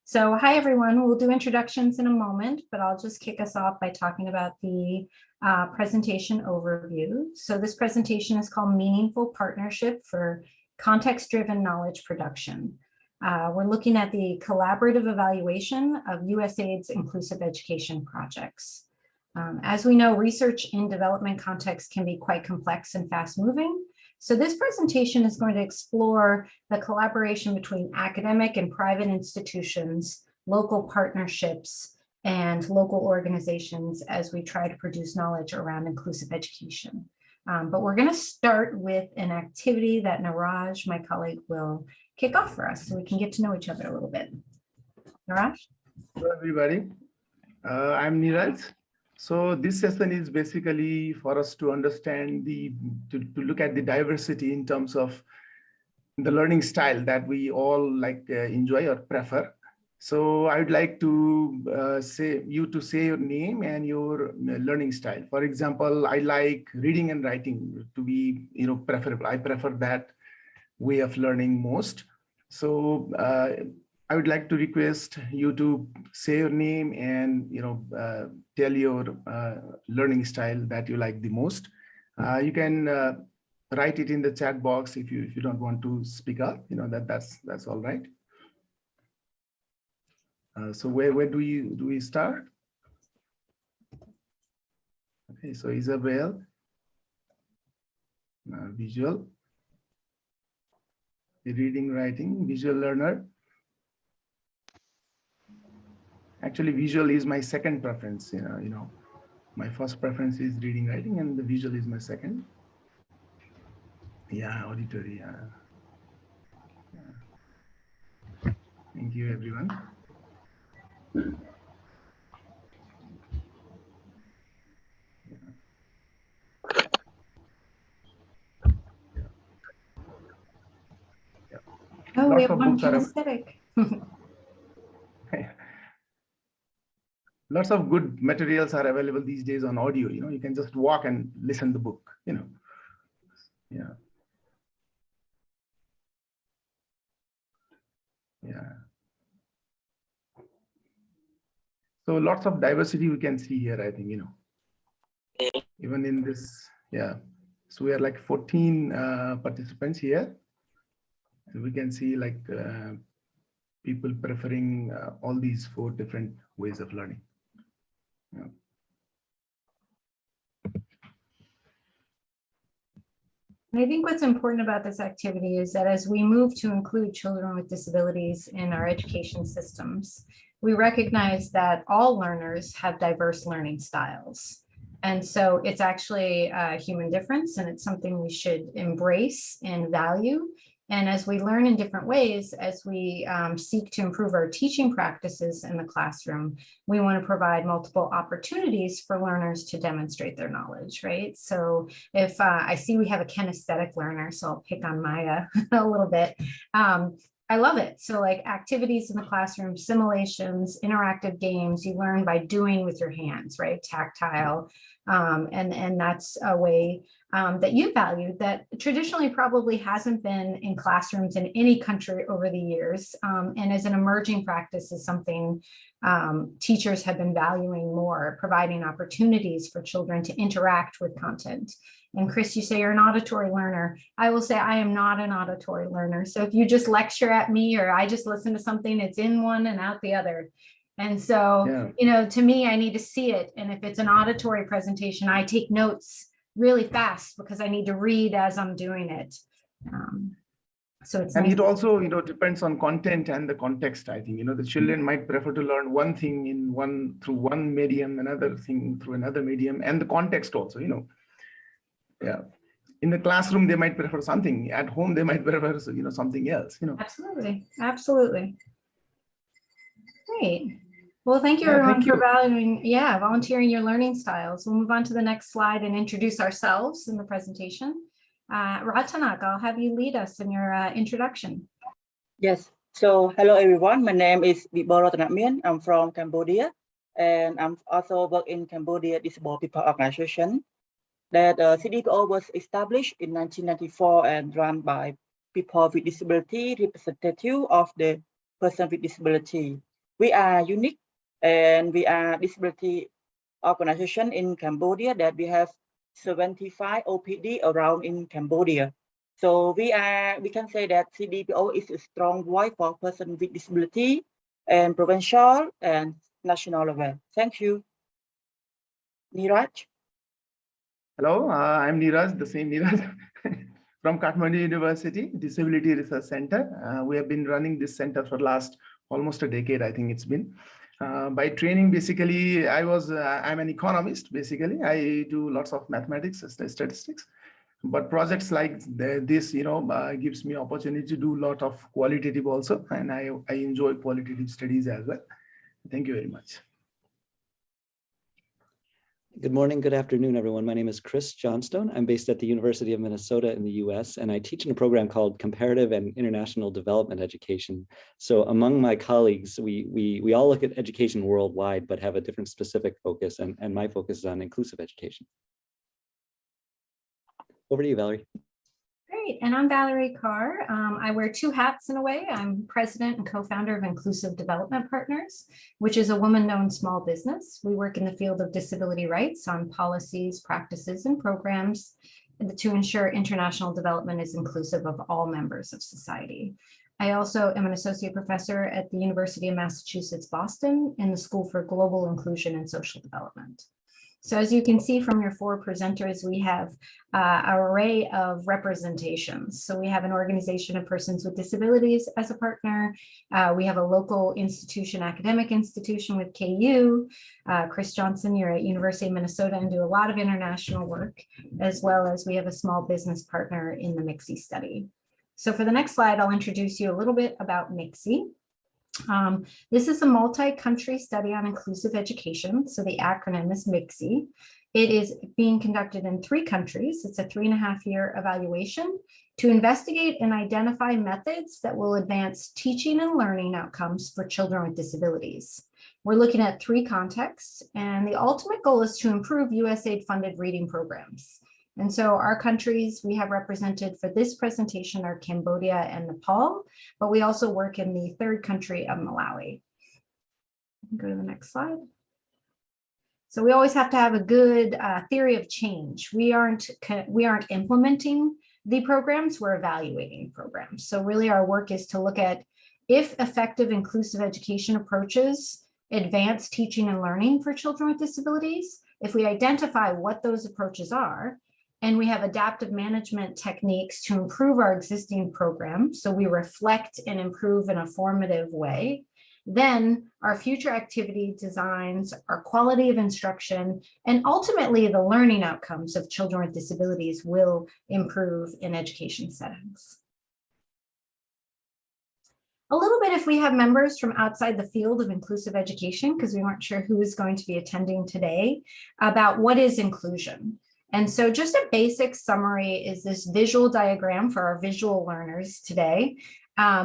So hi, everyone. We'll do introductions in a moment, but I'll just kick us off by talking about the presentation overview. So this presentation is called Meaningful Partnership for Context-Driven Knowledge Production. We're looking at the collaborative evaluation of USAID's inclusive education projects. As we know, research in development contexts can be quite complex and fast-moving. So this presentation is going to explore the collaboration between academic and private institutions, local partnerships, and local organizations as we try to produce knowledge around inclusive education. But we're going to start with an activity that Niraj, my colleague, will kick off for us so we can get to know each other a little bit. Niraj? Hello, everybody. I'm Niraj. So this session is basically for us to understand to look at the diversity in terms of the learning style that we all enjoy or prefer. So I would like to say your name and your learning style. For example, I like reading and writing to be preferable. I prefer that way of learning most. So I would like to request you to say your name and tell your learning style that you like the most. You can write it in the chat box if you don't want to speak up. That's all right. So where do we start? Okay, so Isabel, visual, reading, writing, visual learner. Actually, visual is my second preference. My first preference is reading, writing, and the visual is my second. Yeah, auditory. Yeah. Thank you, everyone. Oh, we have one kinesthetic. Lots of good materials are available these days on audio. You can just walk and listen to the book. Yeah. So lots of diversity we can see here, I think, even in this, yeah. So we are like 14 participants here. And we can see people preferring all these 4 different ways of learning. Yeah. And I think what's important about this activity is that as we move to include children with disabilities in our education systems, we recognize that all learners have diverse learning styles. And so it's actually a human difference, and it's something we should embrace and value. And as we learn in different ways, as we seek to improve our teaching practices in the classroom, we want to provide multiple opportunities for learners to demonstrate their knowledge, right? So if I see we have a kinesthetic learner, so I'll pick on Maya a little bit. I love it. So like activities in the classroom, simulations, interactive games, you learn by doing with your hands, right? Tactile. And that's a way that you value that traditionally probably hasn't been in classrooms in any country over the years. And as an emerging practice is something teachers have been valuing more, providing opportunities for children to interact with content. And Chris, you say you're an auditory learner. I will say I am not an auditory learner. So if you just lecture at me or I just listen to something, it's in one and out the other. And so, to me, I need to see it. And if it's an auditory presentation, I take notes really fast because I need to read as I'm doing it. So it's and nice. It also, depends on content and the context. I think, the children might prefer to learn one thing through one medium, another thing through another medium, and the context also, Yeah. In the classroom, they might prefer something. At home, they might prefer, something else, Absolutely. Absolutely. Great. Well, thank you everyone for volunteering your learning styles. We'll move on to the next slide and introduce ourselves in the presentation. Ratanak, I'll have you lead us in your introduction. Yes. So hello, everyone. My name is Viboro Tanakmian. I'm from Cambodia, and I'm also work in Cambodia Disabled People Organization. That CDPO was established in 1994 and run by people with disability, representative of the person with disability. We are unique, and we are disability organization in Cambodia that we have 75 OPD around in Cambodia. So we can say that CDPO is a strong voice for persons with disability and provincial and national level. Thank you. Niraj. Hello, I'm Niraj, the same Niraj from Kathmandu University Disability Research Center. We have been running this center for last almost a decade, I think it's been. By training, basically, I'm an economist, basically. I do lots of mathematics, statistics, but projects like this, gives me opportunity to do a lot of qualitative also, and I enjoy qualitative studies as well. Thank you very much. Good morning, good afternoon, everyone. My name is Chris Johnstone. I'm based at the University of Minnesota in the US, and I teach in a program called Comparative and International Development Education. So among my colleagues, we all look at education worldwide, but have a different specific focus, and my focus is on inclusive education. Over to you, Valerie. Great, and I'm Valerie Carr. I wear two hats in a way. I'm president and co-founder of Inclusive Development Partners, which is a woman-owned small business. We work in the field of disability rights on policies, practices, and programs to ensure international development is inclusive of all members of society. I also am an associate professor at the University of Massachusetts, Boston, in the School for Global Inclusion and Social Development. So as you can see from your four presenters, we have an array of representations. So we have an organization of persons with disabilities as a partner. We have a local institution, academic institution with KU. Chris Johnson, you're at University of Minnesota and do a lot of international work, as well as we have a small business partner in the MIXI study. So for the next slide, I'll introduce you a little bit about MIXI. This is a multi-country study on inclusive education. So the acronym is MIXI. It is being conducted in 3 countries. It's a 3.5-year evaluation to investigate and identify methods that will advance teaching and learning outcomes for children with disabilities. We're looking at 3 contexts, and the ultimate goal is to improve USAID-funded reading programs. And so our countries we have represented for this presentation are Cambodia and Nepal, but we also work in the 3rd country of Malawi. Go to the next slide. So we always have to have a good theory of change. We aren't implementing the programs, we're evaluating programs. So really our work is to look at if effective inclusive education approaches advance teaching and learning for children with disabilities, if we identify what those approaches are, and we have adaptive management techniques to improve our existing program, so we reflect and improve in a formative way, then our future activity designs, our quality of instruction, and ultimately the learning outcomes of children with disabilities will improve in education settings. A little bit if we have members from outside the field of inclusive education, because we weren't sure who is going to be attending today, about what is inclusion. And so just a basic summary is this visual diagram for our visual learners today.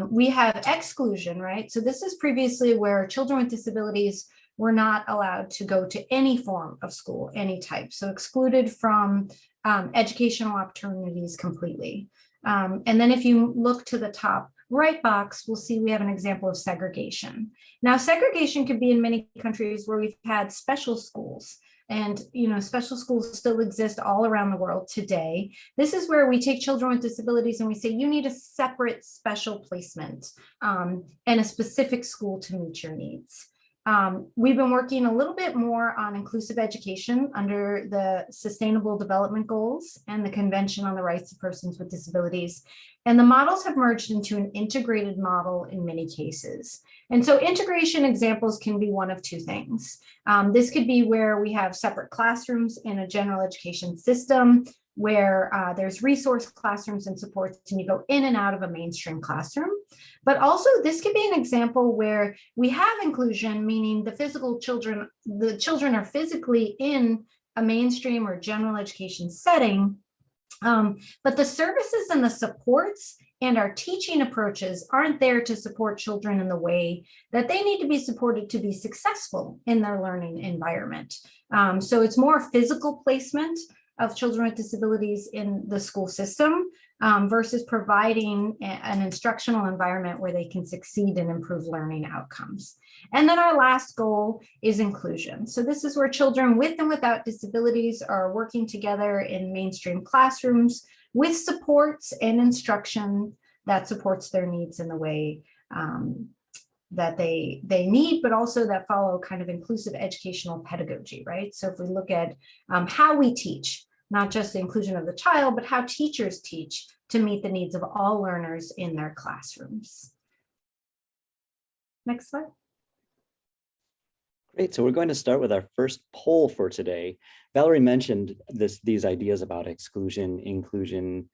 We have exclusion, right? So this is previously where children with disabilities were not allowed to go to any form of school, any type. So excluded from educational opportunities completely. And then if you look to the top right box, we'll see we have an example of segregation. Now, segregation could be in many countries where we've had special schools. And special schools still exist all around the world today. This is where we take children with disabilities and we say, you need a separate special placement and a specific school to meet your needs. We've been working a little bit more on inclusive education under the Sustainable Development Goals and the Convention on the Rights of Persons with Disabilities. And the models have merged into an integrated model in many cases. And so integration examples can be one of 2 things. This could be where we have separate classrooms in a general education system, where there's resource classrooms and supports, and you go in and out of a mainstream classroom. But also this could be an example where we have inclusion, meaning the children are physically in a mainstream or general education setting, but the services and the supports and our teaching approaches aren't there to support children in the way that they need to be supported to be successful in their learning environment. So it's more physical placement of children with disabilities in the school system versus providing an instructional environment where they can succeed and improve learning outcomes. And then our last goal is inclusion. So this is where children with and without disabilities are working together in mainstream classrooms with supports and instruction that supports their needs in the way that they need, but also that follow kind of inclusive educational pedagogy, right? So if we look at how we teach, not just the inclusion of the child, but how teachers teach to meet the needs of all learners in their classrooms. Next slide. Great, so we're going to start with our first poll for today. Valerie mentioned these ideas about exclusion, inclusion,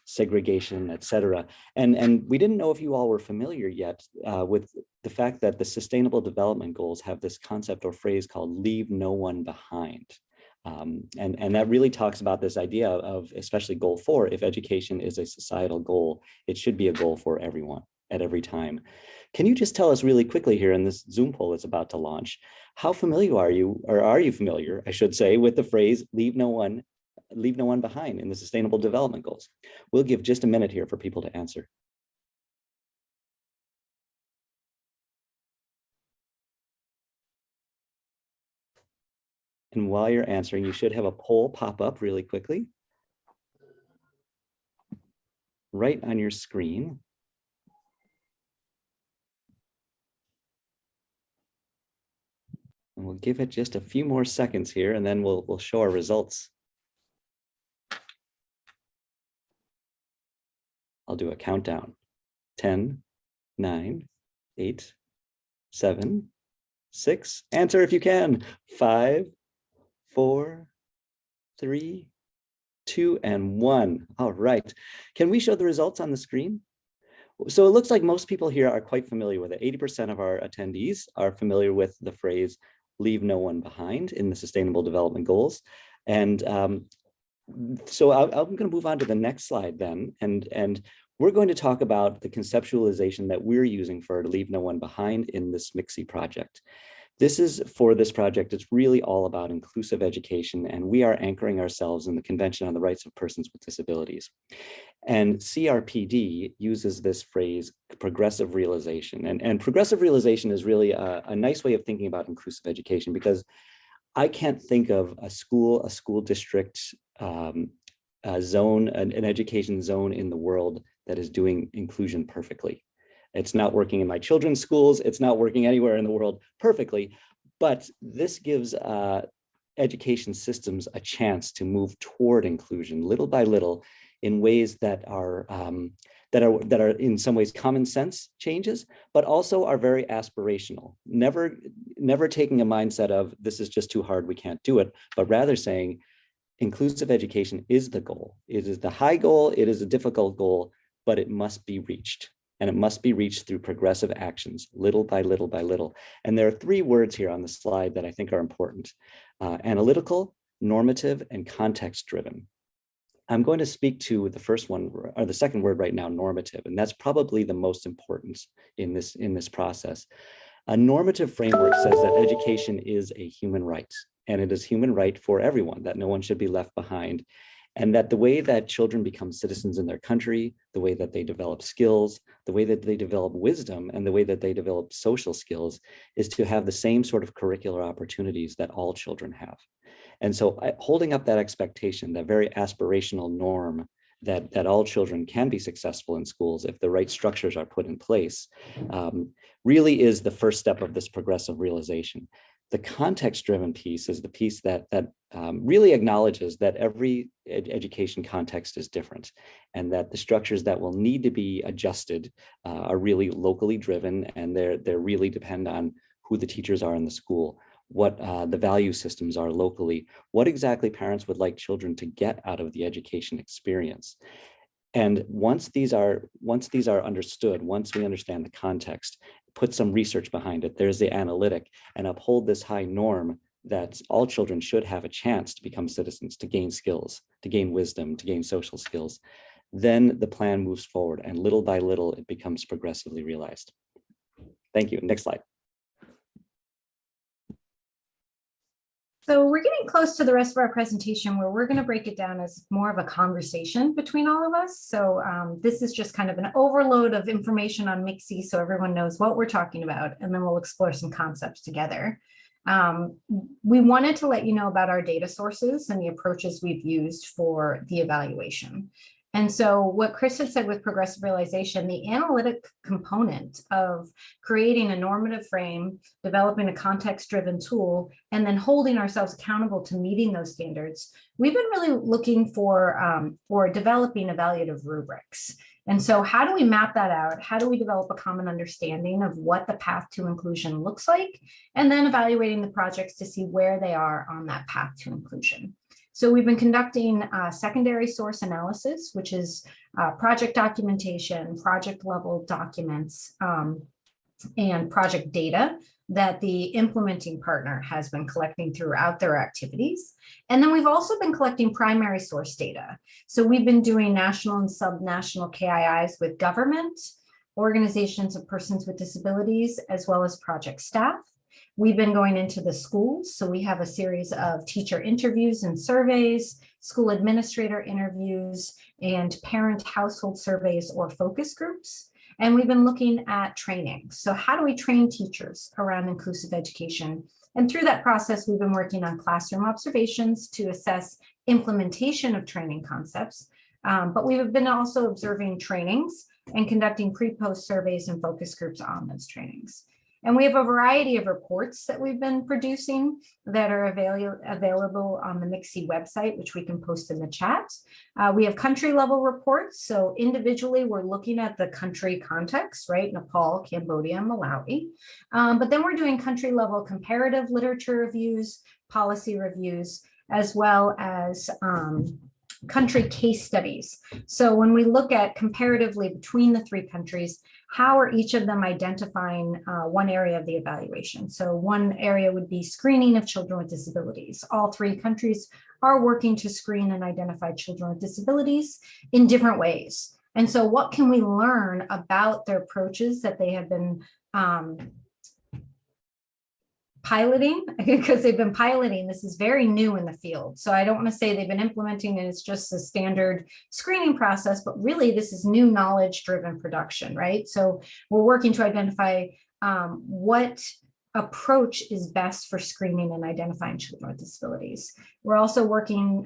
segregation, etc. And we didn't know if you all were familiar yet with the fact that the Sustainable Development Goals have this concept or phrase called leave no one behind. And that really talks about this idea of, especially goal 4, if education is a societal goal, it should be a goal for everyone at every time. Can you just tell us really quickly here in this Zoom poll that's about to launch, how familiar are you familiar, I should say, with the phrase leave no one behind in the Sustainable Development Goals? We'll give just a minute here for people to answer. And while you're answering, you should have a poll pop up really quickly right on your screen. And we'll give it just a few more seconds here, and then we'll show our results. I'll do a countdown. 10, 9, 8, 7, 6. Answer if you can. 5, 4, 3, 2, and 1. All right. Can we show the results on the screen? So it looks like most people here are quite familiar with it. 80% of our attendees are familiar with the phrase leave no one behind in the Sustainable Development Goals. And so I'm going to move on to the next slide then. And we're going to talk about the conceptualization that we're using for Leave No One Behind in this MIXI project. For this project, it's really all about inclusive education, and we are anchoring ourselves in the Convention on the Rights of Persons with Disabilities. And CRPD uses this phrase, progressive realization. And progressive realization is really a nice way of thinking about inclusive education, because I can't think of a school district, a zone, an education zone in the world that is doing inclusion perfectly. It's not working in my children's schools. It's not working anywhere in the world perfectly, but this gives education systems a chance to move toward inclusion little by little in ways that are in some ways common sense changes, but also are very aspirational. Never taking a mindset of this is just too hard, we can't do it, but rather saying inclusive education is the goal. It is the high goal. It is a difficult goal, but it must be reached. And it must be reached through progressive actions, little by little by little. And there are 3 words here on the slide that I think are important: analytical, normative, and context-driven. I'm going to speak to the first one, or the second word right now, normative, and that's probably the most important in this process. A normative framework says that education is a human right, and it is human right for everyone, that no one should be left behind. And that the way that children become citizens in their country, the way that they develop skills, the way that they develop wisdom, and the way that they develop social skills is to have the same sort of curricular opportunities that all children have. And so holding up that expectation, that very aspirational norm that all children can be successful in schools if the right structures are put in place, really is the first step of this progressive realization. The context-driven piece is the piece that really acknowledges that every education context is different, and that the structures that will need to be adjusted are really locally driven, and they really depend on who the teachers are in the school, what the value systems are locally, what exactly parents would like children to get out of the education experience. And once these are understood, once we understand the context, put some research behind it, there's the analytic, and uphold this high norm that all children should have a chance to become citizens, to gain skills, to gain wisdom, to gain social skills, then the plan moves forward, and little by little, it becomes progressively realized. Thank you. Next slide. So we're getting close to the rest of our presentation where we're going to break it down as more of a conversation between all of us. So this is just kind of an overload of information on MIXI so everyone knows what we're talking about, and then we'll explore some concepts together. We wanted to let you know about our data sources and the approaches we've used for the evaluation. And so what Chris had said with progressive realization, the analytic component of creating a normative frame, developing a context-driven tool, and then holding ourselves accountable to meeting those standards, we've been really looking for developing evaluative rubrics. And so how do we map that out? How do we develop a common understanding of what the path to inclusion looks like? And then evaluating the projects to see where they are on that path to inclusion. So we've been conducting secondary source analysis, which is project documentation, project level documents, and project data that the implementing partner has been collecting throughout their activities. And then we've also been collecting primary source data. So we've been doing national and subnational KIIs with government, organizations of persons with disabilities, as well as project staff. We've been going into the schools. So we have a series of teacher interviews and surveys, school administrator interviews, and parent household surveys or focus groups. And we've been looking at training. So how do we train teachers around inclusive education? And through that process, we've been working on classroom observations to assess implementation of training concepts. But we've been also observing trainings and conducting pre-post surveys and focus groups on those trainings. And we have a variety of reports that we've been producing that are available on the MIXI website, which we can post in the chat. We have country level reports. So individually, we're looking at the country context, right? Nepal, Cambodia, Malawi. But then we're doing country level comparative literature reviews, policy reviews, as well as country case studies. So when we look at comparatively between the three countries, how are each of them identifying one area of the evaluation? So one area would be screening of children with disabilities. All three countries are working to screen and identify children with disabilities in different ways. And so what can we learn about their approaches that they have been piloting, because they've been piloting. This is very new in the field. So I don't want to say they've been implementing and it's just a standard screening process, but really this is new knowledge driven production, right? So we're working to identify what approach is best for screening and identifying children with disabilities. We're also working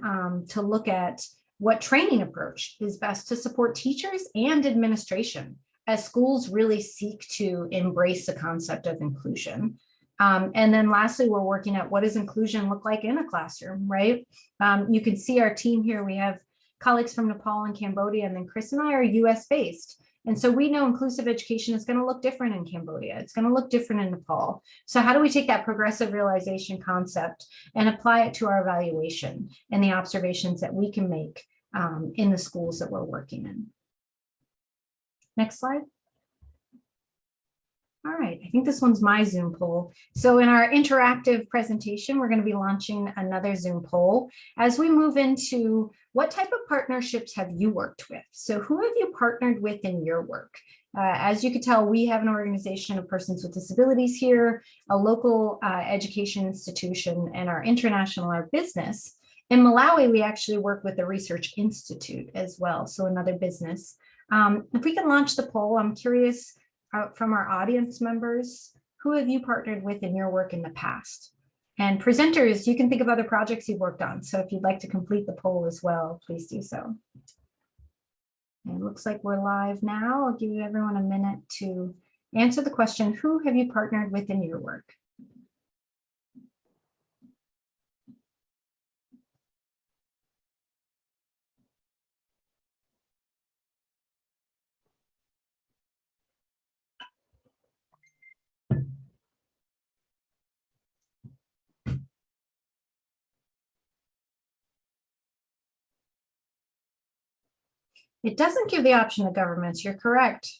to look at what training approach is best to support teachers and administration as schools really seek to embrace the concept of inclusion. And then lastly, we're working at what does inclusion look like in a classroom, right? You can see our team here. We have colleagues from Nepal and Cambodia, and then Chris and I are US based. And so we know inclusive education is going to look different in Cambodia. It's going to look different in Nepal. So how do we take that progressive realization concept and apply it to our evaluation and the observations that we can make in the schools that we're working in? Next slide. All right, I think this one's my Zoom poll. So in our interactive presentation, we're going to be launching another Zoom poll as we move into what type of partnerships have you worked with? So who have you partnered with in your work? As you can tell, we have an organization of persons with disabilities here, a local education institution, and our international, our business. In Malawi, we actually work with the Research Institute as well, so another business. If we can launch the poll, I'm curious, from our audience members, who have you partnered with in your work in the past? And presenters, you can think of other projects you've worked on. So if you'd like to complete the poll as well, please do so. And it looks like we're live now. I'll give everyone a minute to answer the question, who have you partnered with in your work? It doesn't give the option of governments. You're correct.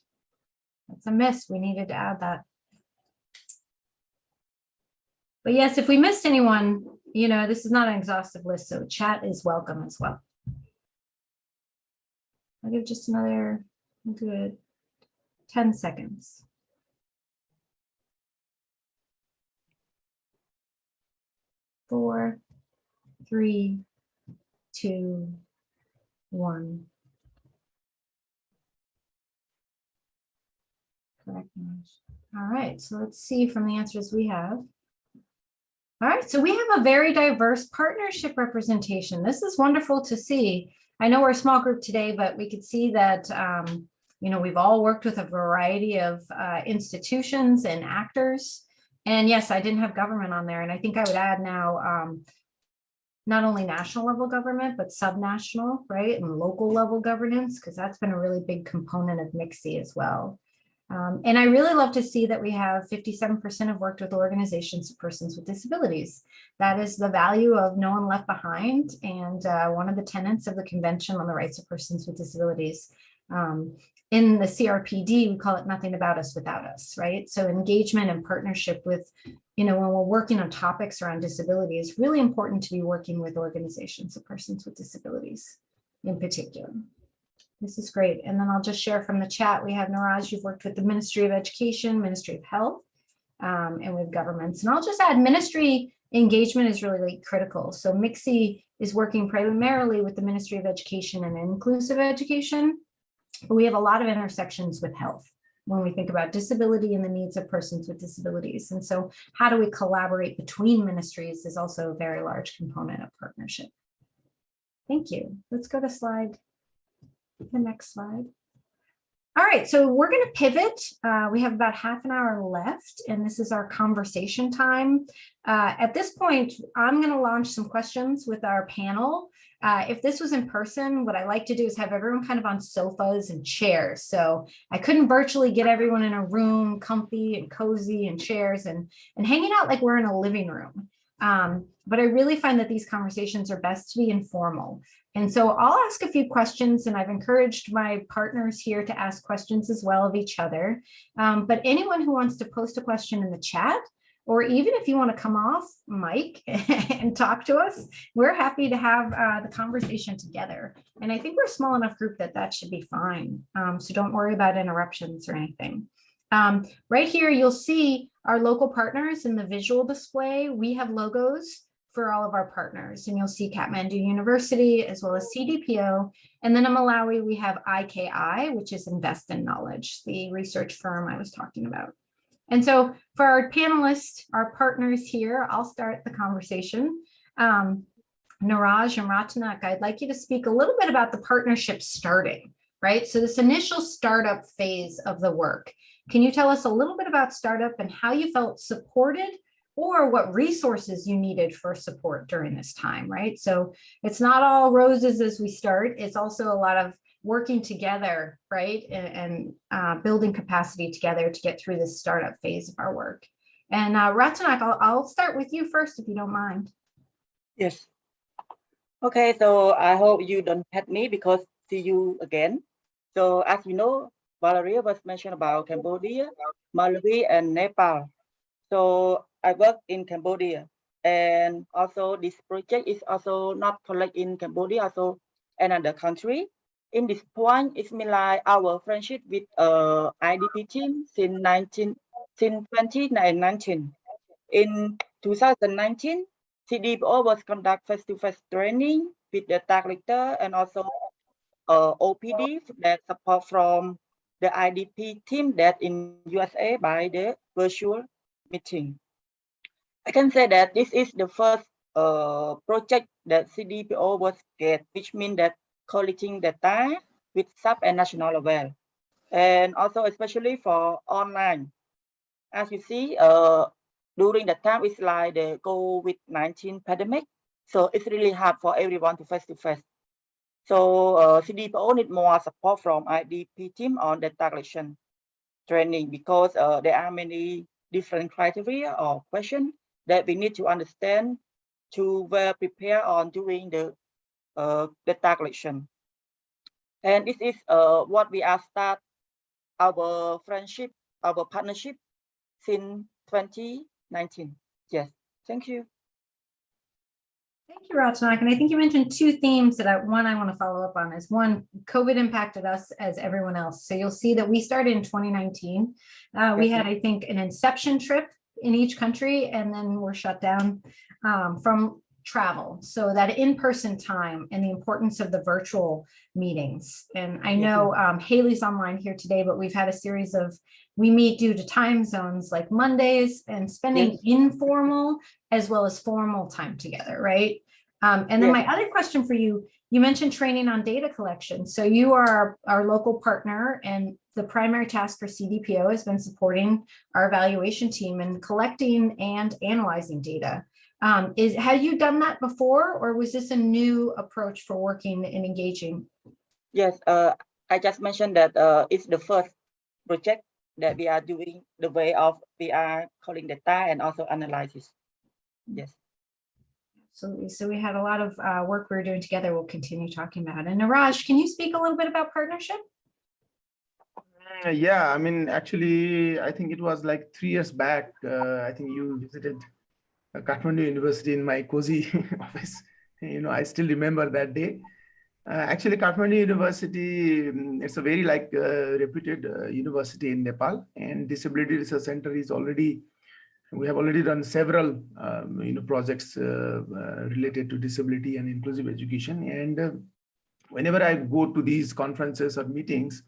That's a miss. We needed to add that. But yes, if we missed anyone, you know, this is not an exhaustive list, so chat is welcome as well. I'll give just another good 10 seconds. 4, 3, 2, 1. Correct. All right, so let's see from the answers we have. All right, so we have a very diverse partnership representation. This is wonderful to see. I know we're a small group today, but we could see that we've all worked with a variety of institutions and actors. And yes, I didn't have government on there. And I think I would add now, not only national level government, but subnational, right? And local level governance, because that's been a really big component of MIXI as well. And I really love to see that we have 57% have worked with organizations of persons with disabilities. That is the value of no one left behind, and one of the tenets of the Convention on the Rights of Persons with Disabilities. In the CRPD, we call it nothing about us without us, right? So engagement and partnership with, when we're working on topics around disability, is really important to be working with organizations of persons with disabilities in particular. This is great. And then I'll just share from the chat. We have Niraj, you've worked with the Ministry of Education, Ministry of Health, and with governments. And I'll just add ministry engagement is really critical. So MIXI is working primarily with the Ministry of Education and inclusive education, but we have a lot of intersections with health when we think about disability and the needs of persons with disabilities. And so how do we collaborate between ministries is also a very large component of partnership. Thank you. Let's go to the next slide. All right, so we're going to pivot. We have about half an hour left, and this is our conversation time. At this point, I'm going to launch some questions with our panel. If this was in person, what I like to do is have everyone kind of on sofas and chairs. So I couldn't virtually get everyone in a room, comfy and cozy and chairs and hanging out like we're in a living room. But I really find that these conversations are best to be informal. And so I'll ask a few questions, and I've encouraged my partners here to ask questions as well of each other. But anyone who wants to post a question in the chat, or even if you want to come off mic and talk to us, we're happy to have the conversation together. And I think we're a small enough group that should be fine. So don't worry about interruptions or anything. Right here, you'll see our local partners in the visual display. We have logos for all of our partners, and you'll see Kathmandu University as well as CDPO. And then in Malawi, we have IKI, which is Invest in Knowledge, the research firm I was talking about. And so for our panelists, our partners here, I'll start the conversation. Niraj and Ratanak, I'd like you to speak a little bit about the partnership starting, right? So this initial startup phase of the work. Can you tell us a little bit about startup and how you felt supported, or what resources you needed for support during this time, right? So it's not all roses as we start. It's also a lot of working together, right? And building capacity together to get through this startup phase of our work. And Ratanak, I'll start with you first, if you don't mind. Yes. Okay, so I hope you don't hate me because see you again. So as you know, Valeria was mentioned about Cambodia, Malawi, and Nepal. So I work in Cambodia, and also this project is also not collect in Cambodia, also another country. In this point, it's mean like our friendship with IDP team since 2019. In 2019, CDPO was conduct face-to-face training with the tag leader and also OPD that support from the IDP team that in USA by the virtual meeting. I can say that this is the first project that CDPO was get, which means that collecting data with sub and national level, and also especially for online. As you see, during the time it's like the COVID-19 pandemic, so it's really hard for everyone to face-to-face. So CDPO need more support from IDP team on data collection training because there are many different criteria or questions that we need to understand to well prepare on doing the data collection. And this is what we are start our friendship, our partnership since 2019. Yes, thank you. Thank you, Ratanak. And I think you mentioned two themes that I want to follow up on is one, COVID impacted us as everyone else. So you'll see that we started in 2019. We had, I think, an inception trip in each country, and then we're shut down from travel. So that in-person time and the importance of the virtual meetings. And I know Haley's online here today, but we've had a series of, we meet due to time zones like Mondays, and spending informal as well as formal time together, right? And then my other question for you, you mentioned training on data collection. So you are our local partner, and the primary task for CDPO has been supporting our evaluation team in collecting and analyzing data. Had you done that before, or was this a new approach for working and engaging? Yes, I just mentioned that it's the first project that we are doing the way of we are calling data and also analysis. Yes. So we had a lot of work we were doing together. We'll continue talking about. And Niraj, can you speak a little bit about partnership? Yeah, I mean, actually, I think it was like 3 years back. I think you visited Kathmandu University in my cozy office. You know, I still remember that day. Actually, Kathmandu University, it's a very reputed university in Nepal, and Disability Research Center is already, we have already done several projects related to disability and inclusive education. And whenever I go to these conferences or meetings,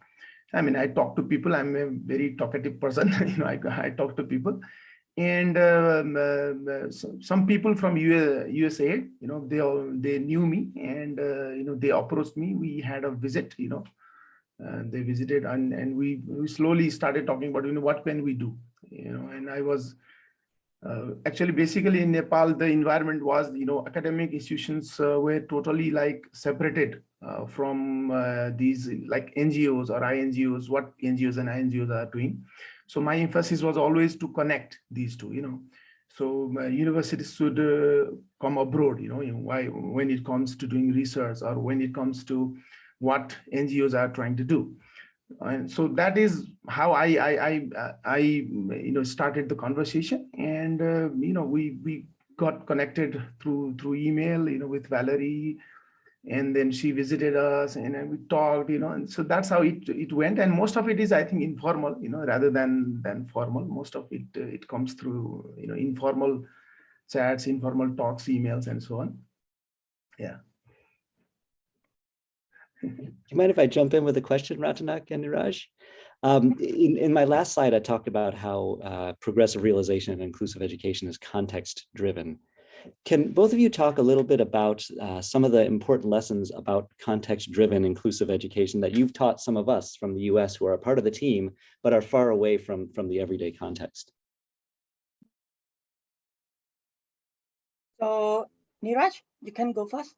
I mean, I talk to people. I'm a very talkative person. I talk to people. And some people from USA, they knew me, and they approached me. We had a visit, they visited, and we slowly started talking about what can we do, and I was actually basically in Nepal, the environment was academic institutions were totally separated from these NGOs or INGOs, what NGOs and INGOs are doing. So my emphasis was always to connect these two, so universities should come abroad, why, when it comes to doing research or when it comes to what NGOs are trying to do. And so that is how I started the conversation, and we got connected through email, with Valerie, and then she visited us, and then we talked, and so that's how it went. And most of it is, I think, informal, rather than formal. Most of it comes through informal chats, informal talks, emails, and so on. Yeah. Do you mind if I jump in with a question, Ratanak and Niraj? In my last slide, I talked about how progressive realization and inclusive education is context-driven. Can both of you talk a little bit about some of the important lessons about context-driven inclusive education that you've taught some of us from the US who are a part of the team, but are far away from the everyday context? So, Niraj, you can go first.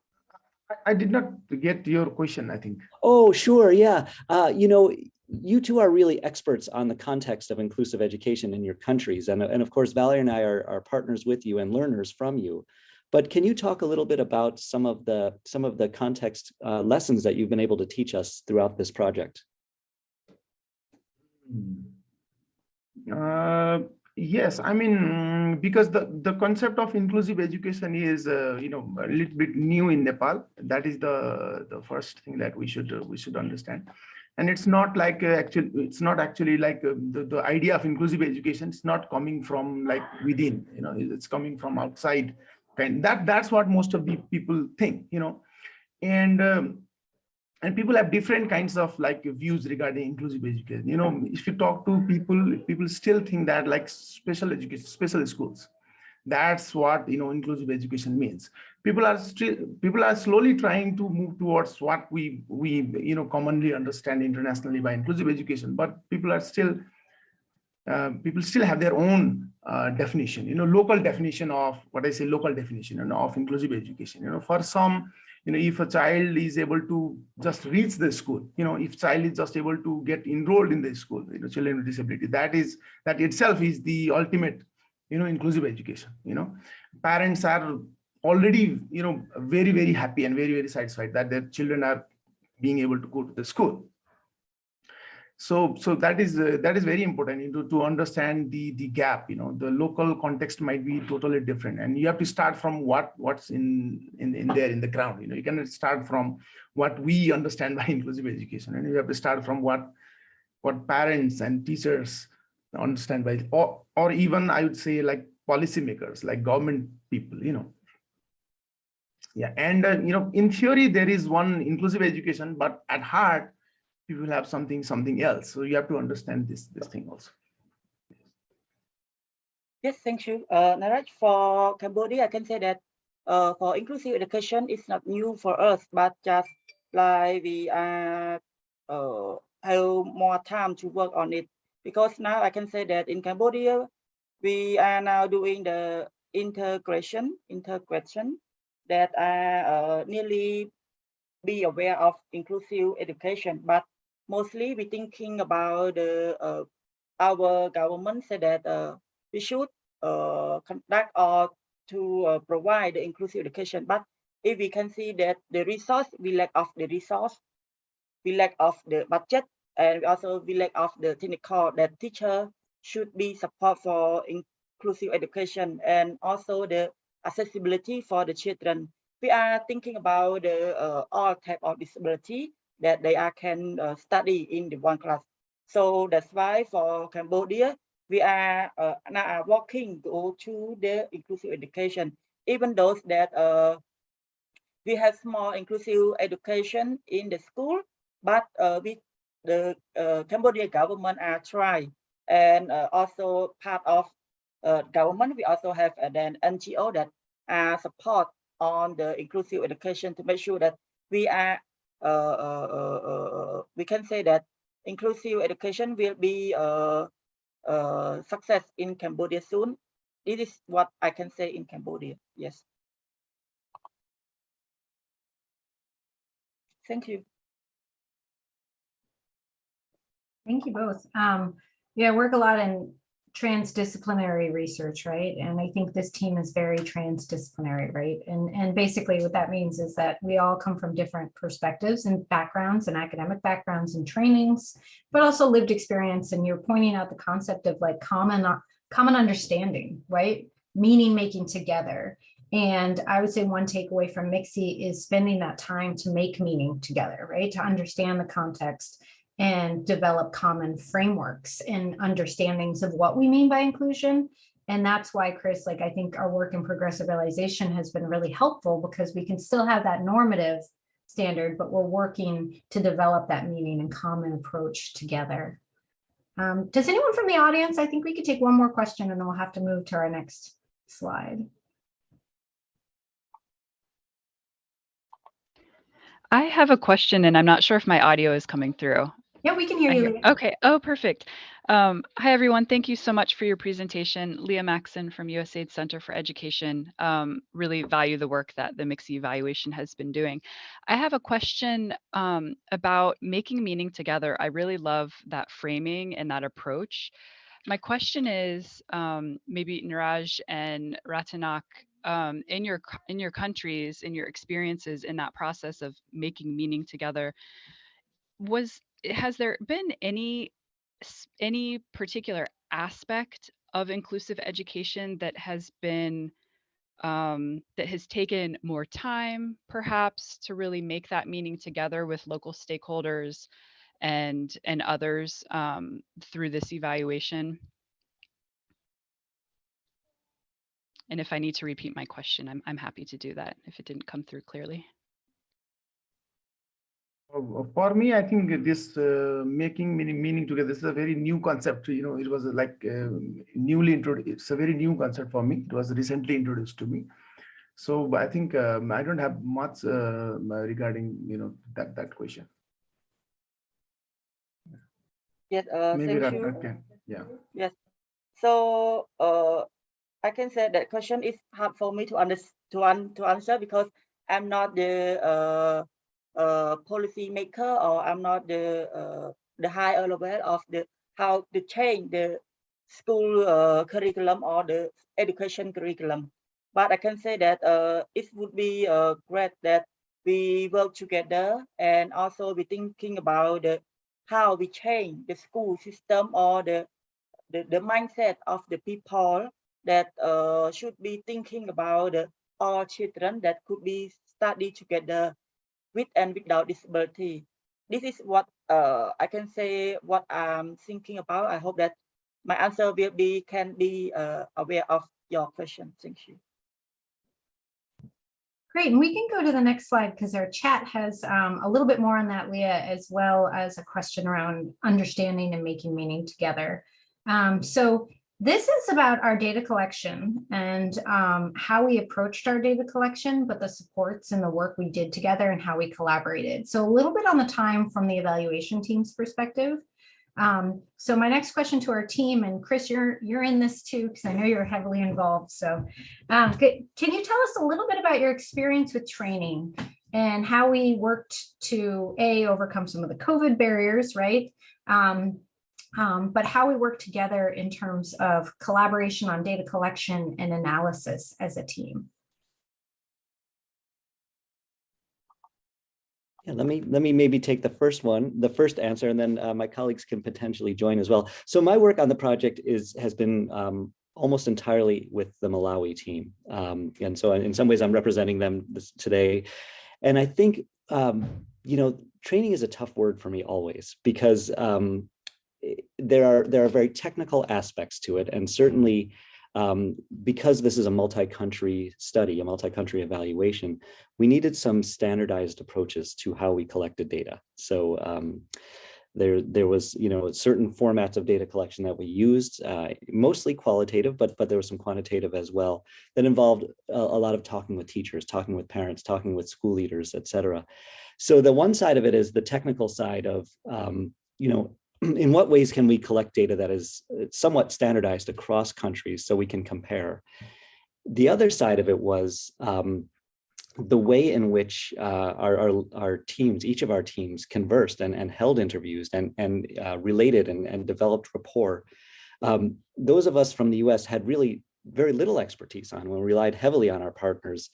I did not get your question, I think. Oh, sure. Yeah. You two are really experts on the context of inclusive education in your countries. And of course, Valerie and I are partners with you and learners from you. But can you talk a little bit about some of the context lessons that you've been able to teach us throughout this project? Yes, I mean, because the concept of inclusive education is a little bit new in Nepal. That is the first thing that we should understand. And it's not it's not actually the idea of inclusive education. It's not coming from within, it's coming from outside. And that's what most of the people think, and people have different kinds of views regarding inclusive education. If you talk to people still think that special education, special schools, that's what inclusive education means. People are slowly trying to move towards what we commonly understand internationally by inclusive education, but people still have their own definition, local definition of what I say, local definition of inclusive education. For some, if a child is able to just reach the school, if child is just able to get enrolled in the school, children with disability, that itself is the ultimate, inclusive education. Parents are already, very, very happy and very, very satisfied that their children are being able to go to the school. So that is very important to understand the gap. The local context might be totally different, and you have to start from what's in there in the ground. You cannot start from what we understand by inclusive education, and you have to start from what parents and teachers understand by, or even I would say like policymakers, like government people, Yeah, and in theory there is one inclusive education, but at heart you will have something else. So you have to understand this thing also. Yes, thank you. Naraj, for Cambodia, I can say that for inclusive education, it's not new for us, but just like we have more time to work on it. Because now I can say that in Cambodia, we are now doing the integration that are nearly be aware of inclusive education, but mostly we thinking about the our government said that we should conduct or to provide the inclusive education. But if we can see that the resource, we lack of the resource, we lack of the budget, and also we lack of the technical that teacher should be support for inclusive education, and also the accessibility for the children. We are thinking about the all type of disability that they are can study in the one class. So that's why for Cambodia, we are now working to the inclusive education, even those that we have small inclusive education in the school, but the Cambodia government are trying, and also part of government, we also have an NGO that support on the inclusive education to make sure that we are we can say that inclusive education will be success in Cambodia soon. This is what I can say in Cambodia. Yes. Thank you. Thank you both. Yeah, I work a lot in transdisciplinary research, right? And I think this team is very transdisciplinary, right? And basically what that means is that we all come from different perspectives and backgrounds and academic backgrounds and trainings, but also lived experience. And you're pointing out the concept of like common understanding, right? Meaning making together. And I would say one takeaway from MIXI is spending that time to make meaning together, right? To understand the context and develop common frameworks and understandings of what we mean by inclusion. And that's why, Chris, like I think our work in progressive realization has been really helpful, because we can still have that normative standard, but we're working to develop that meaning and common approach together. Does anyone from the audience? I think we could take one more question and then we'll have to move to our next slide. I have a question, and I'm not sure if my audio is coming through. Yeah, we can hear you. Okay. Oh, perfect. Hi, everyone. Thank you so much for your presentation. Leah Maxon from USAID Center for Education. Really value the work that the MIXI evaluation has been doing. I have a question about making meaning together. I really love that framing and that approach. My question is, maybe Niraj and Ratanak, in your countries, in your experiences in that process of making meaning together, has there been any particular aspect of inclusive education that has been that has taken more time, perhaps, to really make that meaning together with local stakeholders and others through this evaluation? And if I need to repeat my question, I'm happy to do that if it didn't come through clearly. For me, I think this making meaning together, this is a very new concept. It was like newly introduced. It's a very new concept for me. It was recently introduced to me. So I think I don't have much regarding that question. Yes, Maybe thank you. Ratna can. Yeah. Yes. So I can say that question is hard for me to answer because I'm not the policy maker, or I'm not the higher level of how to change the school curriculum or the education curriculum. But I can say that it would be great that we work together, and also be thinking about how we change the school system or the mindset of the people that should be thinking about all children that could be study together with and without disability. This is what I can say, what I'm thinking about. I hope that my answer will be can be aware of your question. Thank you. Great, and we can go to the next slide because our chat has a little bit more on that, Leah, as well as a question around understanding and making meaning together. So this is about our data collection and how we approached our data collection, but the supports and the work we did together and how we collaborated. So a little bit on the time from the evaluation team's perspective. So my next question to our team, and Chris, you're in this too, because I know you're heavily involved. So can you tell us a little bit about your experience with training and how we worked to overcome some of the COVID barriers, right? But how we work together in terms of collaboration on data collection and analysis as a team. Yeah, let me maybe take the first answer, and then my colleagues can potentially join as well. So my work on the project has been almost entirely with the Malawi team. And so in some ways I'm representing them today. And I think, you know, training is a tough word for me always, because there are very technical aspects to it. And certainly because this is a multi-country study, a multi-country evaluation, we needed some standardized approaches to how we collected data. So there was, you know, certain formats of data collection that we used, mostly qualitative, but there was some quantitative as well, that involved a lot of talking with teachers, talking with parents, talking with school leaders, et cetera. So the one side of it is the technical side of, you know, in what ways can we collect data that is somewhat standardized across countries so we can compare? The other side of it was the way in which our teams, each of our teams, conversed and held interviews and related and developed rapport. Those of us from the US had really very little expertise on. We relied heavily on our partners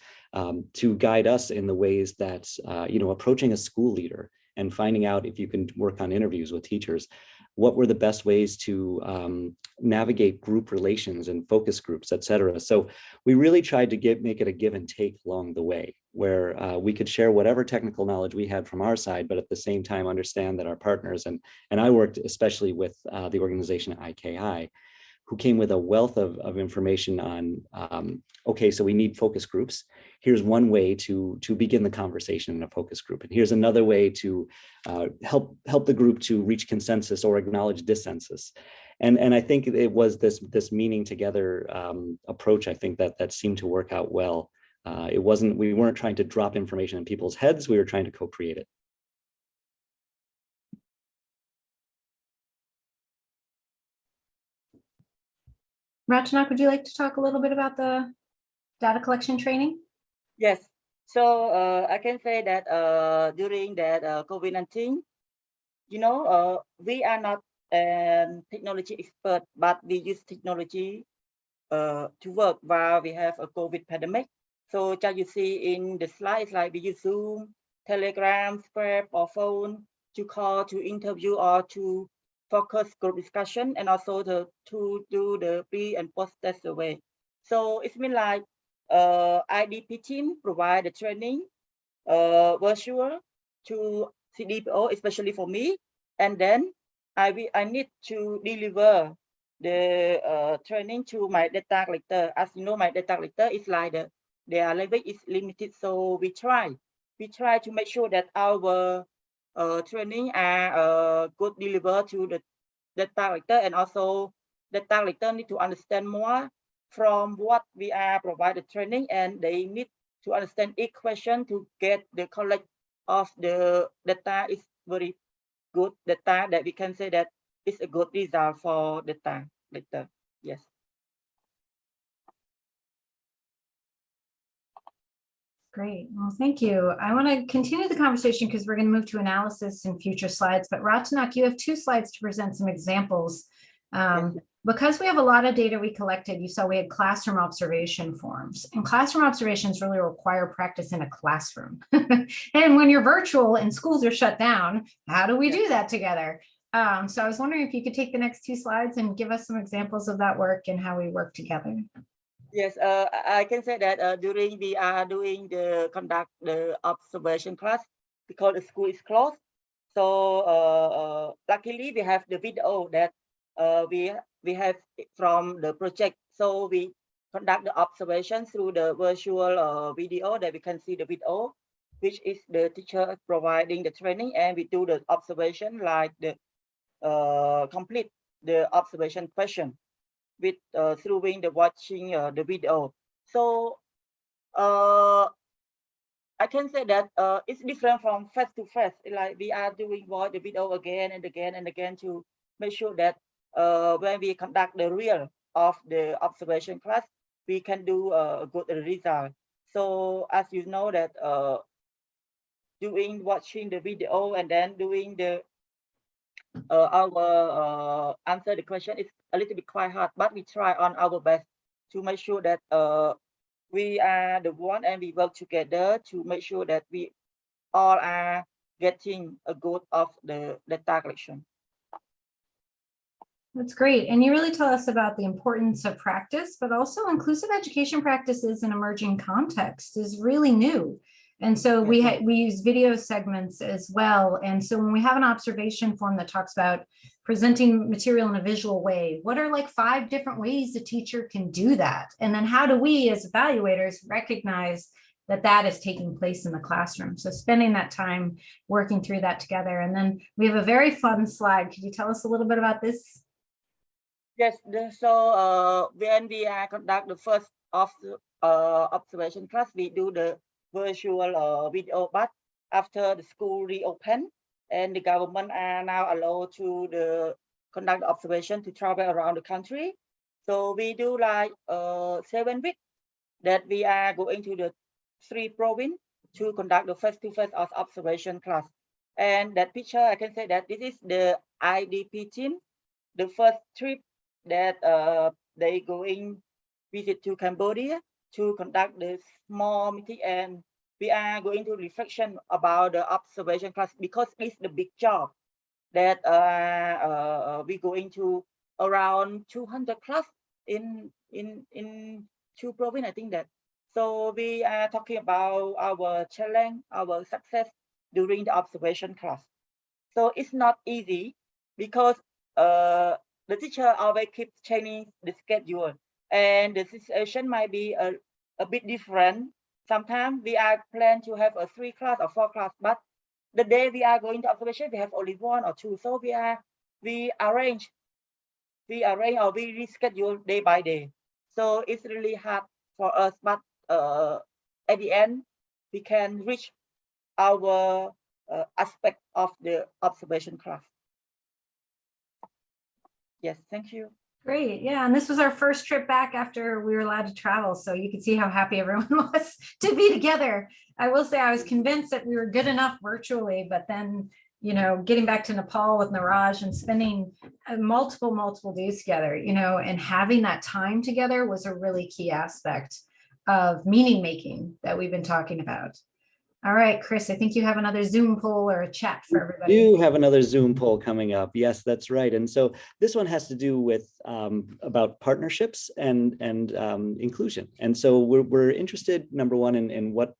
to guide us in the ways that, you know, approaching a school leader and finding out if you can work on interviews with teachers, what were the best ways to navigate group relations and focus groups, et cetera. So we really tried to make it a give and take along the way, where we could share whatever technical knowledge we had from our side, but at the same time understand that our partners, and I worked especially with the organization IKI, who came with a wealth of information on, okay, so we need focus groups. Here's one way to begin the conversation in a focus group. And here's another way to help the group to reach consensus or acknowledge dissensus. And I think it was this meaning together approach, I think that seemed to work out well. We weren't trying to drop information in people's heads, we were trying to co-create it. Rachnak, would you like to talk a little bit about the data collection training? Yes. So I can say that during that COVID-19, you know, we are not a technology expert, but we use technology to work while we have a COVID pandemic. So just you see in the slides, like we use Zoom, Telegram, Skype, or phone to call, to interview, or to focus group discussion, and also to do the pre and post test survey. So it's mean like IDP team provide the training virtual to CDPO, especially for me, and then I need to deliver the training to my data collector. As you know, my data collector is like their level is limited, so we try to make sure that our training are good delivered to the data collector, and also the data collector need to understand more from what we are provided training, and they need to understand each question to get the collect of the data is very good data that we can say that it's a good result for data collector. Yes. Great. Well, thank you. I want to continue the conversation because we're going to move to analysis in future slides. But Rachnak, you have 2 slides to present some examples. Because we have a lot of data we collected, you saw we had classroom observation forms. And classroom observations really require practice in a classroom. And when you're virtual and schools are shut down, how do we do that together? So I was wondering if you could take the next 2 slides and give us some examples of that work and how we work together. Yes, I can say that during we are doing conduct the observation class because the school is closed. So luckily we have the video that we we have from the project. So we conduct the observation through the virtual video that we can see the video, which is the teacher providing the training, and we do the observation like the complete the observation question with through the watching the video. So I can say that it's different from face to face. Like we are doing watch the video again and again and again to make sure that when we conduct the real of the observation class, we can do a good result. So as you know that watching the video and then doing the our answer the question is a little bit quite hard, but we try on our best to make sure that we are the one and we work together to make sure that we all are getting a good of the data collection. That's great. And you really tell us about the importance of practice, but also inclusive education practices in emerging context is really new. And so we use video segments as well. And so when we have an observation form that talks about presenting material in a visual way, what are like 5 different ways a teacher can do that? And then how do we as evaluators recognize that that is taking place in the classroom? So spending that time working through that together. And then we have a very fun slide. Could you tell us a little bit about this? Yes, so when we conduct the first of observation class, we do the virtual video, but after the school reopen and the government are now allowed to conduct observation to travel around the country. So we do like 7 weeks that we are going to the 3 provinces to conduct the face-to-face observation class. And that picture, I can say that this is the IDP team, the first trip that they going visit to Cambodia to conduct the small meeting, and we are going to reflection about the observation class because it's the big job that we going to around 200 class in 2 provinces, I think that. So we are talking about our challenge, our success during the observation class. So it's not easy because the teacher always keeps changing the schedule, and the situation might be a bit different. Sometimes we are planned to have a 3 class or 4 class, but the day we are going to observation, we have only 1 or 2. So we arrange or we reschedule day by day. So it's really hard for us, but at the end, we can reach our aspect of the observation class. Yes, thank you. Great. Yeah. And this was our first trip back after we were allowed to travel. So you could see how happy everyone was to be together. I will say I was convinced that we were good enough virtually, but then, you know, getting back to Nepal with Niraj and spending multiple days together, you know, and having that time together was a really key aspect of meaning making that we've been talking about. All right, Chris, I think you have another Zoom poll or a chat for everybody. We do have another Zoom poll coming up. Yes, that's right. And so this one has to do with about partnerships and inclusion. And so we're interested, number one, in what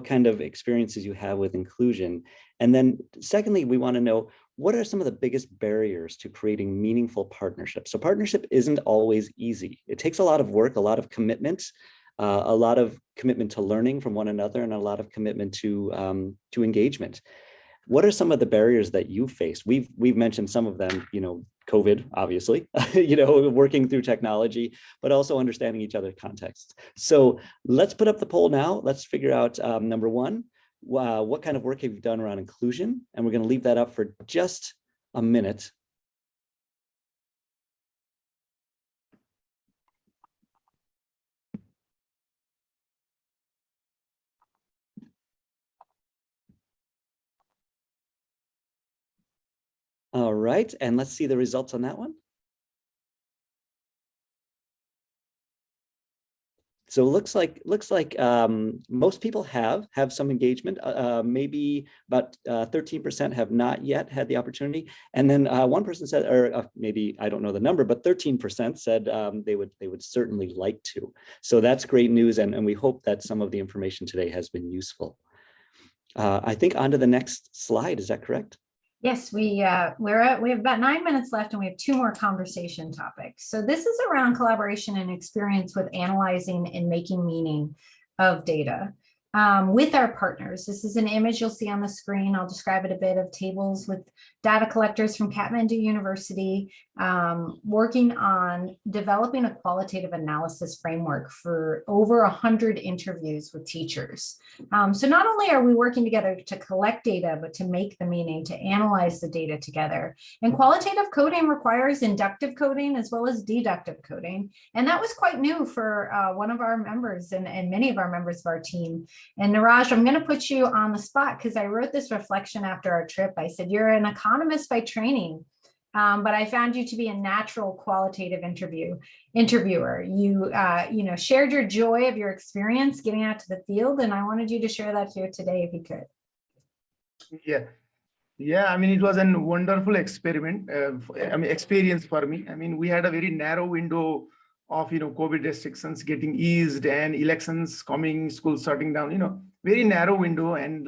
kind of experiences you have with inclusion. And then secondly, we want to know, what are some of the biggest barriers to creating meaningful partnerships? So partnership isn't always easy. It takes a lot of work, a lot of commitment, a lot of commitment to learning from one another, and a lot of commitment to engagement. What are some of the barriers that you face? We've mentioned some of them, you know, COVID, obviously, you know, working through technology, but also understanding each other's contexts. So let's put up the poll now. Let's figure out, number one, what kind of work have you done around inclusion? And we're going to leave that up for just a minute. All right, and let's see the results on that one. So it looks like most people have some engagement. Maybe about 13% have not yet had the opportunity, and then one person said, or maybe I don't know the number, but 13% said they would certainly like to. So that's great news, and we hope that some of the information today has been useful. I think on to the next slide. Is that correct? Yes, we have about 9 minutes left and we have 2 more conversation topics. So this is around collaboration and experience with analyzing and making meaning of data with our partners. This is an image you'll see on the screen. I'll describe it a bit, of tables with data collectors from Kathmandu University working on developing a qualitative analysis framework for over 100 interviews with teachers. So not only are we working together to collect data, but to make the meaning, to analyze the data together. And qualitative coding requires inductive coding as well as deductive coding. And that was quite new for one of our members and many of our members of our team. And Niraj, I'm going to put you on the spot because I wrote this reflection after our trip. I said, you're an economist by training, but I found you to be a natural qualitative interviewer. You shared your joy of your experience getting out to the field, and I wanted you to share that here today if you could. Yeah. I mean, it was a wonderful experiment. Experience for me. I mean, we had a very narrow window of COVID restrictions getting eased and elections coming, schools shutting down. Very narrow window, and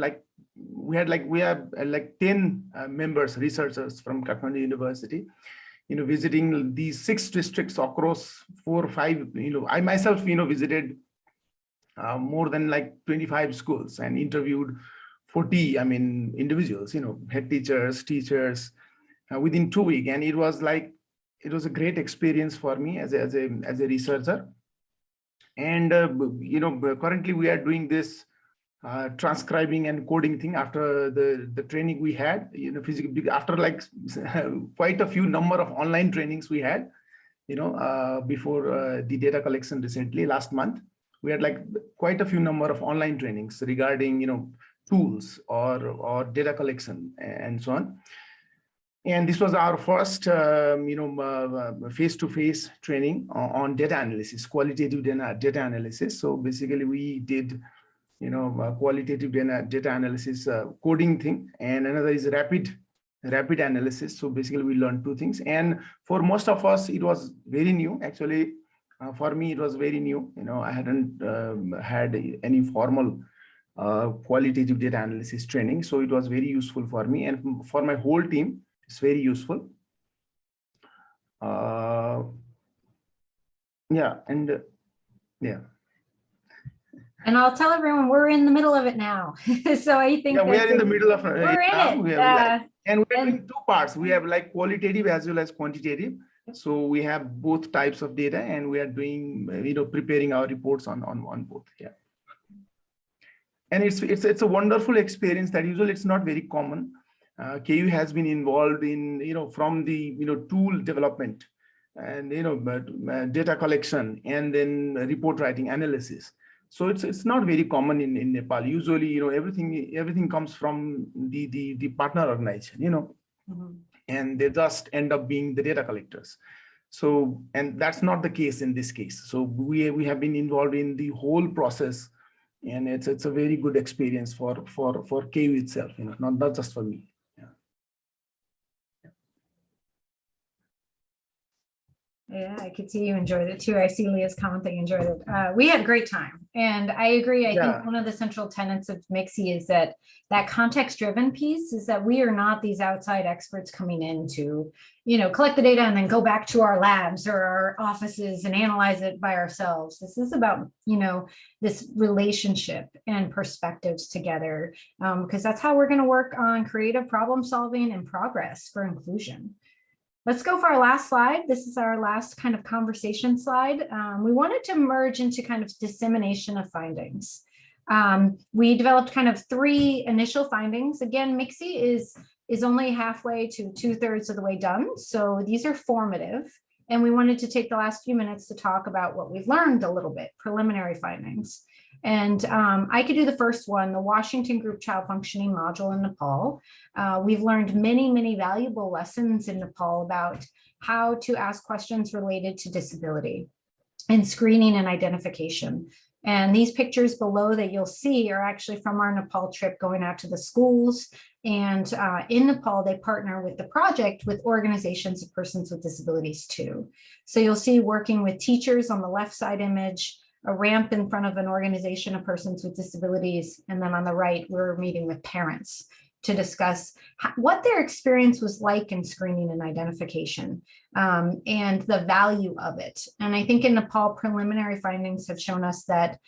we have 10 members, researchers from Kathmandu University, visiting these 6 districts across 4 or 5. I myself, visited more than 25 schools and interviewed 40, individuals, head teachers, within 2 weeks, and it was a great experience for me as a researcher. And currently we are doing this transcribing and coding thing after the training we had, physically, after quite a few number of online trainings we had, before the data collection recently, last month. We had quite a few number of online trainings regarding, tools or data collection and so on. And this was our first, face-to-face training on data analysis, qualitative data analysis. So basically we did qualitative data analysis coding thing, and another is rapid analysis. So basically we learned 2 things, and for most of us it was very new. Actually, for me it was very new. I hadn't had any formal qualitative data analysis training, so it was very useful for me, and for my whole team it's very useful. And I'll tell everyone we're in the middle of it now. So I think we are in the middle of it. We're in it. And we're doing 2 parts. We have qualitative as well as quantitative. So we have both types of data, and we are doing, preparing our reports on both. Yeah. And it's a wonderful experience that usually it's not very common. KU has been involved in, from the, tool development and, data collection, and then report writing, analysis. So it's not very common in Nepal. Usually, everything comes from the partner organization, and they just end up being the data collectors. So, and that's not the case in this case. So we have been involved in the whole process, and it's a very good experience for KU itself, not just for me. Yeah, I could see you enjoyed it too. I see Leah's comment that you enjoyed it. We had a great time, and I agree. I think one of the central tenets of MIXI is that context-driven piece is that we are not these outside experts coming in to, collect the data and then go back to our labs or our offices and analyze it by ourselves. This is about, this relationship and perspectives together, because that's how we're going to work on creative problem solving and progress for inclusion. Let's go for our last slide. This is our last kind of conversation slide. We wanted to merge into kind of dissemination of findings. We developed kind of 3 initial findings. Again, MIXI is only halfway to 2/3 of the way done. So these are formative. And we wanted to take the last few minutes to talk about what we've learned a little bit, preliminary findings. And I could do the first one, the Washington Group Child Functioning Module in Nepal. We've learned many, many valuable lessons in Nepal about how to ask questions related to disability and screening and identification. And these pictures below that you'll see are actually from our Nepal trip, going out to the schools. And in Nepal, they partner with the project with organizations of persons with disabilities too. So you'll see working with teachers on the left side image, a ramp in front of an organization of persons with disabilities. And then on the right, we're meeting with parents. to discuss what their experience was like in screening and identification, and the value of it. And I think in Nepal, preliminary findings have shown us that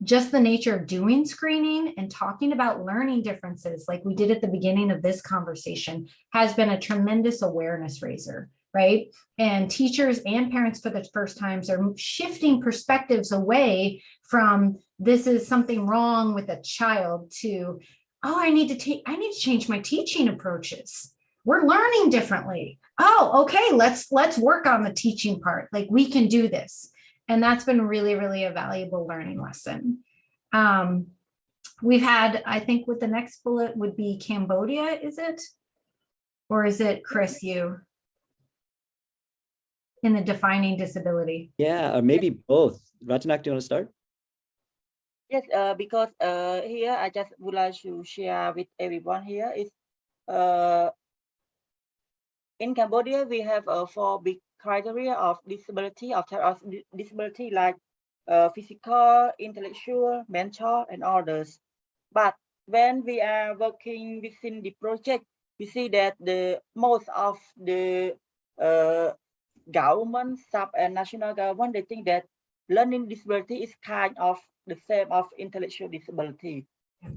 just the nature of doing screening and talking about learning differences, like we did at the beginning of this conversation, has been a tremendous awareness raiser, right? And teachers and parents for the first times are shifting perspectives away from this is something wrong with a child to, oh, I need to change my teaching approaches. We're learning differently. Oh, okay, let's work on the teaching part. Like we can do this. And that's been really, really a valuable learning lesson. We've had, I think with the next bullet would be Cambodia, is it? Or is it, Chris, you? In the defining disability? Yeah, or maybe both. Ratanak, do you want to start? Yes, because here I just would like to share with everyone here is in Cambodia, we have 4 big criteria of disability, of type of disability, like physical, intellectual, mental, and others. But when we are working within the project, we see that the most of the government, sub and national government, they think that learning disability is kind of the same of intellectual disability.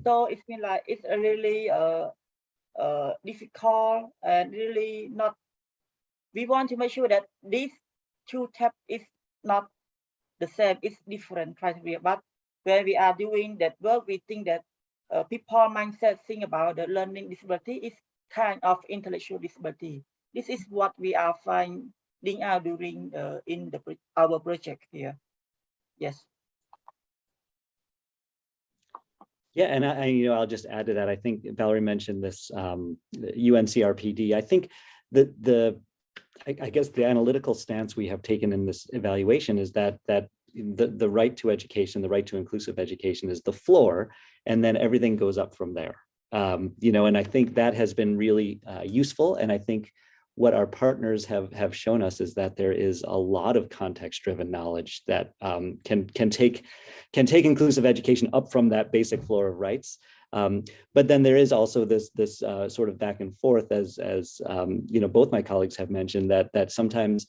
So it's been like it's a really difficult and really not. We want to make sure that these 2 types is not the same, it's different criteria. But when we are doing that work, we think that people mindset think about the learning disability is kind of intellectual disability. This is what we are finding out during our project here. Yes. Yeah, and I'll just add to that. I think Valerie mentioned this UNCRPD. I think I guess the analytical stance we have taken in this evaluation is that the right to education, the right to inclusive education is the floor, and then everything goes up from there. And I think that has been really useful. And I think what our partners have shown us is that there is a lot of context-driven knowledge that can take inclusive education up from that basic floor of rights. But then there is also this sort of back and forth, as both my colleagues have mentioned, that sometimes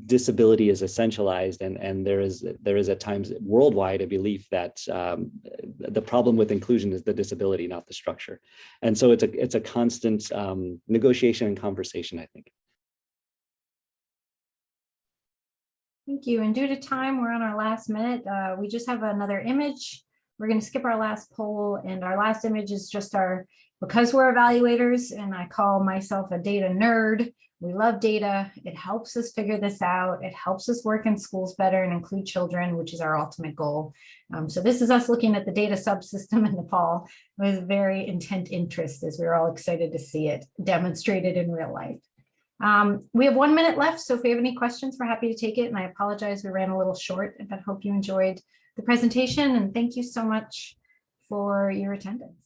disability is essentialized, and there is at times worldwide a belief that the problem with inclusion is the disability, not the structure. And so it's a constant negotiation and conversation, I think. Thank you. And due to time, we're on our last minute. We just have another image. We're going to skip our last poll, and our last image is just because we're evaluators, and I call myself a data nerd. We love data. It helps us figure this out. It helps us work in schools better and include children, which is our ultimate goal. So this is us looking at the data subsystem in Nepal with very intent interest, as we're all excited to see it demonstrated in real life. We have 1 minute left, so if we have any questions, we're happy to take it. And I apologize, we ran a little short, but I hope you enjoyed the presentation, and thank you so much for your attendance.